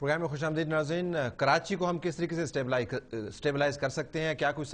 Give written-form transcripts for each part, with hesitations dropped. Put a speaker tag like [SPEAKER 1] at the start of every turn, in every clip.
[SPEAKER 1] Programme میں خوش آمدید ناظرین. کراچی کو ہم کس طریقے سے اسٹیبلائز کر سکتے ہیں؟ کیا کوئی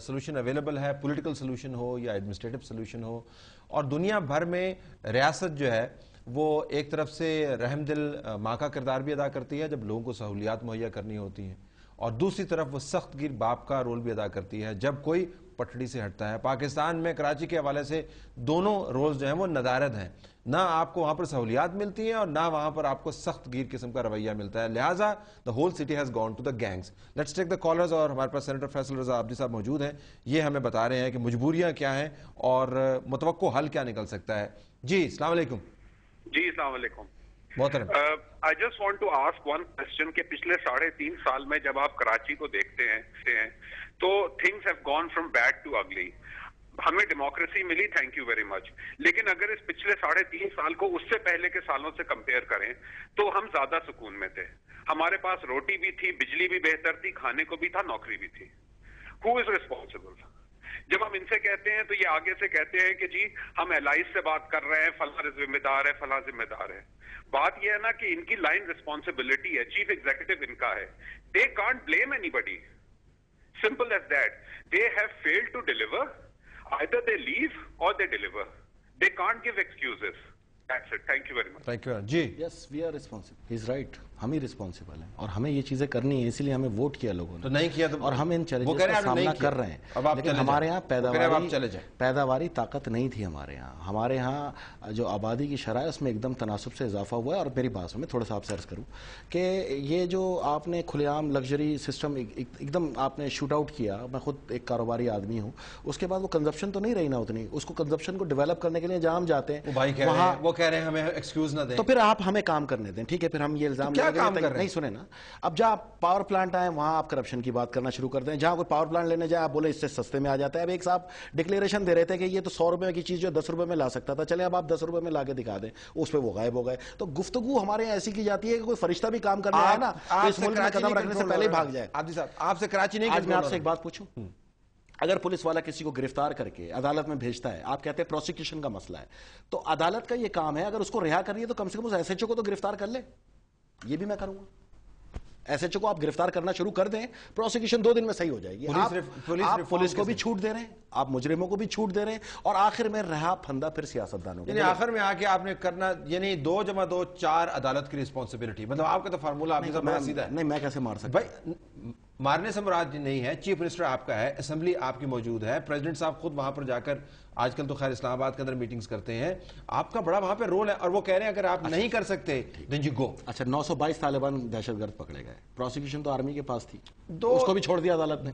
[SPEAKER 1] سلوشن اویلیبل ہے؟ پولیٹیکل سلوشن ہو یا ایڈمنسٹریٹو سلوشن ہو؟ اور دنیا بھر میں ریاست جو ہے وہ ایک طرف سے رحم دل ماں کا کردار بھی ادا کرتی ہے جب لوگوں کو سہولیات مہیا کرنی ہوتی ہیں، اور دوسری طرف وہ سخت گیر باپ کا رول بھی ادا کرتی ہے جب کوئی پٹڑی سے ہٹتا ہے. پاکستان میں کراچی کے حوالے سے دونوں رولز جو ہیں وہ ندارد ہیں. نہ آپ کو وہاں پر سہولیات ملتی ہیں اور نہ وہاں پر آپ کو سخت گیر قسم کا رویہ ملتا ہے، لہٰذا the whole city has gone to the gangs. Let's take the callers. اور ہمارے پاس سینیٹر فیصل رضا عابدی صاحب موجود ہیں. یہ ہمیں بتا رہے ہیں کہ مجبوریاں کیا ہیں اور متوقع حل کیا نکل سکتا ہے. جی السلام علیکم.
[SPEAKER 2] جی السلام علیکم
[SPEAKER 1] محترم.
[SPEAKER 2] I just want to ask one question کہ پچھلے 3.5 سال میں جب آپ کراچی کو دیکھتے ہیں تو things have gone from bad to ugly. ہمیں ڈیموکریسی ملی، تھینک یو ویری مچ، لیکن اگر اس پچھلے 3.5 سال کو اس سے پہلے کے سالوں سے کمپیئر کریں تو ہم زیادہ سکون میں تھے. ہمارے پاس روٹی بھی تھی، بجلی بھی بہتر تھی، کھانے کو بھی تھا، نوکری بھی تھی. Who is responsible؟ جب ہم ان سے کہتے ہیں تو یہ آگے سے کہتے ہیں کہ جی ہم ایلائز سے بات کر رہے ہیں، فلاں ذمہ دار ہے، فلاں ذمہ دار ہے. بات یہ ہے نا کہ ان کی لائن ریسپانسبلٹی ہے، چیف ایگزیکٹو ان کا ہے. They can't blame anybody. Simple as that. They have failed to deliver. Either they leave or they deliver. They can't give excuses. That's it. Thank you very much.
[SPEAKER 1] Thank you. G.
[SPEAKER 3] Yes, we are responsible. He's right. ہم ہی responsible ہیں اور ہمیں یہ چیزیں کرنی ہیں، اسی لیے ہمیں ووٹ کیا لوگوں نے.
[SPEAKER 1] تو نہیں کیا تو
[SPEAKER 3] اور ہم ان چیلنجز کا سامنا کر رہے ہیں. لیکن ہمارے یہاں پیداواری طاقت نہیں تھی. ہمارے یہاں جو آبادی کی شرح ہے اس میں ایک دم تناسب سے اضافہ ہوا ہے. اور میری بات میں تھوڑا سا آپ سے عرض کروں کہ یہ جو آپ نے کھلے عام لگژری سسٹم ایک دم آپ نے شوٹ آؤٹ کیا، میں خود ایک کاروباری آدمی ہوں، اس کے بعد وہ کنزپشن تو نہیں رہی نا اتنی. اس کو کنزپشن کو ڈیولپ کرنے کے لیے جہاں ہم جاتے ہیں
[SPEAKER 1] وہاں وہ کہہ رہے ہیں ہمیں ایکسکیوز نہ دیں،
[SPEAKER 3] تو پھر آپ ہمیں کام کرنے دیں. ٹھیک ہے، پھر ہم یہ الزام نہیں سنیں نا. اب جہاں پاور پلانٹ آئے وہاں آپ کرپشن کی بات کرنا شروع کر دیں. جہاں کوئی پاور پلانٹ لینے جائے آپ بولے اس سے سستے میں آ جاتا ہے. اب ایک صاحب ڈکلیریشن دے رہے تھے کہ یہ تو 100 روپے کی چیز جو 10 روپے میں لا سکتا تھا، چلے اب آپ 10 روپے میں لا کے دکھا دیں، اس پہ وہ غائب ہو گئے. تو گفتگو ہمارے یہاں ایسی کی جاتی ہے کہ کوئی فرشتہ بھی کام کرنے آئے نا تو اس ملک میں قدم رکھنے سے پہلے ہی بھاگ جائے.
[SPEAKER 1] آپ سے کراچی نہیں.
[SPEAKER 3] آج میں آپ سے ایک بات پوچھوں، اگر پولیس والا کسی کو گرفتار کر کے عدالت میں بھیجتا ہے، آپ کہتے ہیں پروسیکیوشن کا مسئلہ ہے، تو عدالت کا یہ کام ہے اگر اس کو رہا کریے تو کم سے کم اس ایس ایچ او کو تو گرفتار کر لے. یہ بھی میں کروں گا. ایس ایچ او کو آپ گرفتار کرنا شروع کر دیں، پروسیکیوشن 2 دن میں صحیح ہو جائے گی. آپ پولیس کو بھی چھوٹ دے رہے ہیں، آپ مجرموں کو بھی چھوٹ دے رہے ہیں، اور آخر میں رہا پھندا پھر سیاستدانوں کو.
[SPEAKER 1] یعنی آخر میں آ کے آپ نے کرنا یعنی 2 + 2 4 عدالت کی رسپانسبلٹی. مطلب آپ کا تو فارمولا آپ کا بڑا سیدھا ہے.
[SPEAKER 3] نہیں، میں کیسے مار سکتا
[SPEAKER 1] بھائی؟ مارنے سے مراد نہیں ہے، چیف منسٹر آپ کا ہے، اسمبلی آپ کی موجود ہے، پریزیڈنٹ صاحب خود وہاں پر جا کر آج کل تو خیر اسلام آباد کے اندر میٹنگز کرتے ہیں. آپ کا بڑا وہاں پہ رول ہے اور وہ کہہ رہے ہیں اگر آپ نہیں کر سکتے then you go.
[SPEAKER 3] اچھا، 922 طالبان دہشت گرد پکڑے گئے، پروسیکیوشن تو آرمی کے پاس تھی، اس کو بھی چھوڑ دیا عدالت نے.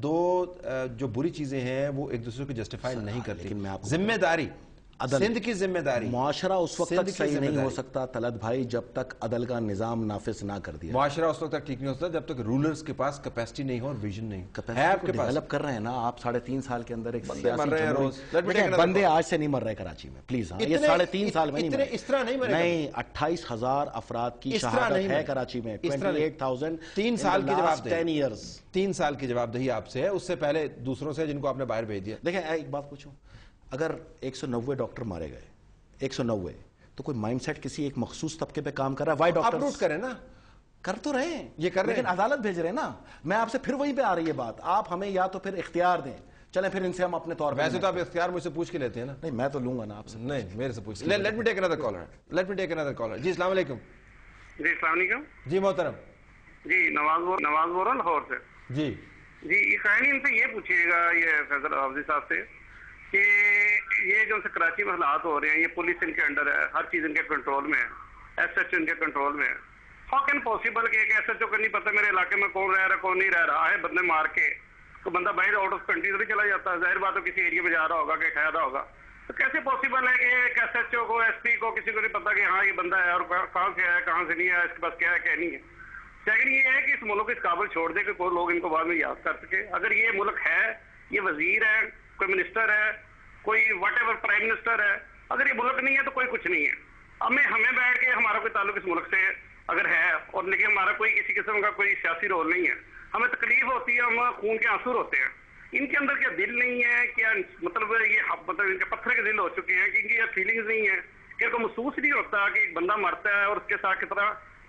[SPEAKER 1] دو جو بری چیزیں ہیں وہ ایک دوسرے کو جسٹیفائی نہیں کرتی. ذمہ داری سندھ کی ذمہ داری.
[SPEAKER 3] معاشرہ اس وقت تک صحیح نہیں ہو سکتا طلعت بھائی جب تک عدل کا نظام نافذ نہ کر دیا.
[SPEAKER 1] معاشرہ اس وقت تک ٹھیک نہیں ہوتا جب تک رولرز کے پاس کیپیسٹی نہیں ہو اور ویژن نہیں.
[SPEAKER 3] کیپیسٹی ڈیولپ کر رہے ہیں نا آپ. 3.5 سال کے اندر ایک بندے آج سے نہیں مر رہے کراچی میں، پلیز. یہ 3.5 سال میں
[SPEAKER 1] اس طرح نہیں مرے.
[SPEAKER 3] نہیں، 28,000 افراد کی شہادت ہے کراچی میں. 28,000.
[SPEAKER 1] 3 سال کی جواب دہی.
[SPEAKER 3] 10 years.
[SPEAKER 1] 3 سال کی جواب دہی آپ سے ہے، اس سے پہلے دوسروں سے جن کو آپ نے باہر بھیج دیا.
[SPEAKER 3] دیکھیں ایک بات پوچھوں، اگر 190 ڈاکٹر مارے گئے، 190، تو کوئی مائنڈ سیٹ کسی ایک مخصوص طبقے پہ کام کر رہا ہے. وائی ڈاکٹر
[SPEAKER 1] اپروٹ کریں نا،
[SPEAKER 3] کر تو رہے ہیں،
[SPEAKER 1] یہ کر رہے ہیں،
[SPEAKER 3] لیکن عدالت بھیج رہے ہیں نا. میں آپ سے پھر وہیں پہ آ رہی ہے بات، آپ ہمیں یا تو پھر اختیار دیں، چلیں پھر ان سے ہم اپنے طور پہ.
[SPEAKER 1] ویسے تو آپ اختیار مجھ سے پوچھ کے لیتے ہیں نا.
[SPEAKER 3] نہیں، میں تو لوں گا نا آپ سے.
[SPEAKER 1] نہیں، میرے سے پوچھ. لیٹ می ٹیک انادر کالر. جی السلام علیکم.
[SPEAKER 2] جی السلام علیکم.
[SPEAKER 1] جی محترم.
[SPEAKER 2] جی نواز بول رہا ہوں لاہور سے.
[SPEAKER 1] جی
[SPEAKER 2] یہ خیال ان سے یہ پوچھیے گا یہ فیصل حافظی صاحب سے کہ یہ جو کراچی میں حالات ہو رہے ہیں، یہ پولیس ان کے انڈر ہے، ہر چیز ان کے کنٹرول میں ہے، ایس ایچ او ان کے کنٹرول میں ہے. ہاؤ کین پاسبل کہ ایک ایس ایچ او کو نہیں پتا میرے علاقے میں کون رہ رہا کون نہیں رہ رہا ہے، بندے مار کے تو بندہ باہر آؤٹ آف کنٹری تو چلا جاتا ہے. ظاہر بات ہے کسی ایریا میں جا رہا ہوگا کہ کھا رہا ہوگا. تو کیسے پاسبل ہے کہ ایک ایس ایچ او کو، ایس پی کو، کسی کو نہیں پتا کہ ہاں یہ بندہ ہے اور کہاں سے ہے کہاں سے نہیں ہے، اس کے پاس کیا ہے کیا نہیں ہے. سیکنڈ یہ ہے کہ اس ملک کو اس قابل چھوڑ دے کہ کوئی لوگ ان کو بعد میں یاد کر سکے. اگر یہ ملک ہے، یہ وزیر ہے، کوئی منسٹر ہے، کوئی واٹ ایور پرائم منسٹر ہے، اگر یہ ملک نہیں ہے تو کوئی کچھ نہیں ہے. ہمیں بیٹھ کے ہمارا کوئی تعلق اس ملک سے اگر ہے اور لیکن ہمارا کوئی کسی قسم کا کوئی سیاسی رول نہیں ہے، ہمیں تکلیف ہوتی ہے، ہم خون کے آنسو ہوتے ہیں. ان کے اندر کیا دل نہیں ہے؟ کیا مطلب ان کے پتھر کے دل ہو چکے ہیں کہ ان کی فیلنگز نہیں ہے کہ ان کو محسوس نہیں ہوتا کہ ایک بندہ مرتا ہے اور اس کے ساتھ کس طرح